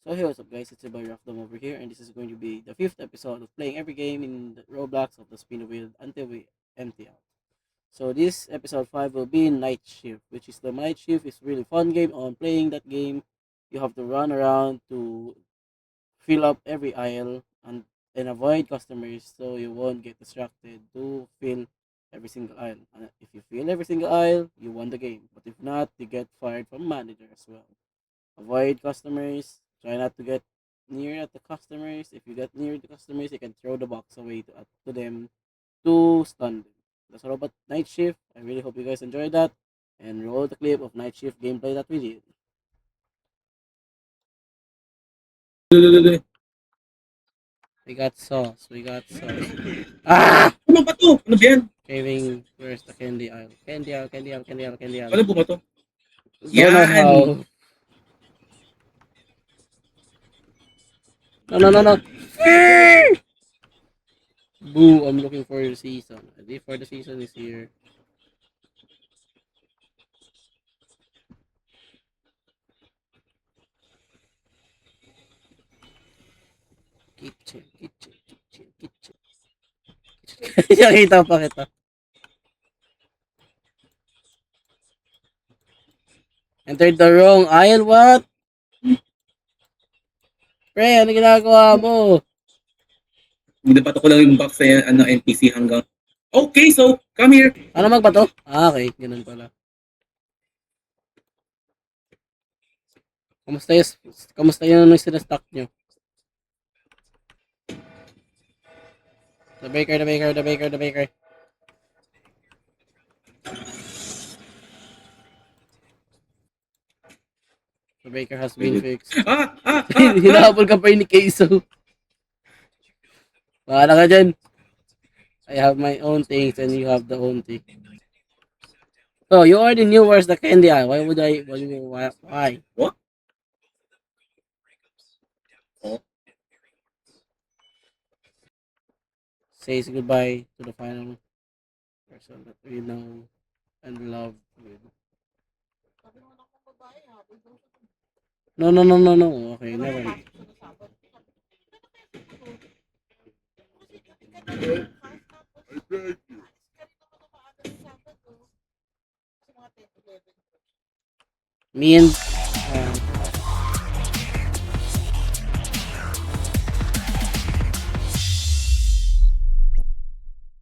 So hey, what's up guys, it's your boy Rockdom over here, and this is going to be the 5th episode of playing every game in the Roblox of the Spin Wheel until we empty out. So this episode 5 will be Night Shift, which is the Night Shift is really fun game. On playing that game, you have to run around to fill up every aisle and avoid customers so you won't get distracted to fill every single aisle. If you fill every single aisle, you won the game. But if not, you get fired from manager as well. Avoid customers. Try not to get near at the customers. If you get near the customers, you can throw the box away to them to stun them. That's all about Night Shift. I really hope you guys enjoyed that. And roll the clip of Night Shift gameplay that we did. We got sauce. We got sauce. Ah! Ano ba to? Ano ba yan? Craving, where's the candy aisle? Candy aisle, candy aisle, candy aisle, candy aisle. Ano ba to? Don't know Yan! how. No. Boo, I'm looking for the season. The for the season is here. Kitchen. Nakita pa kita. Entered the wrong aisle, what? Pre, ano ginagawa mo? Minapato ko lang yung box sa NPC hanggang... Okay, so, come here. Ano magbato? Ah, okay. Ganun pala. Kamusta yung sinastock nyo? The baker. The baker has been fixed. Hinahabol ka pa ni Queso. Bahala ka dyan. I have my own things and you have the own thing. So, you already knew where's the candy aisle. Why? Why? What? Oh. Says goodbye to the final person that we know and love with. No. Okay, never mind. Me and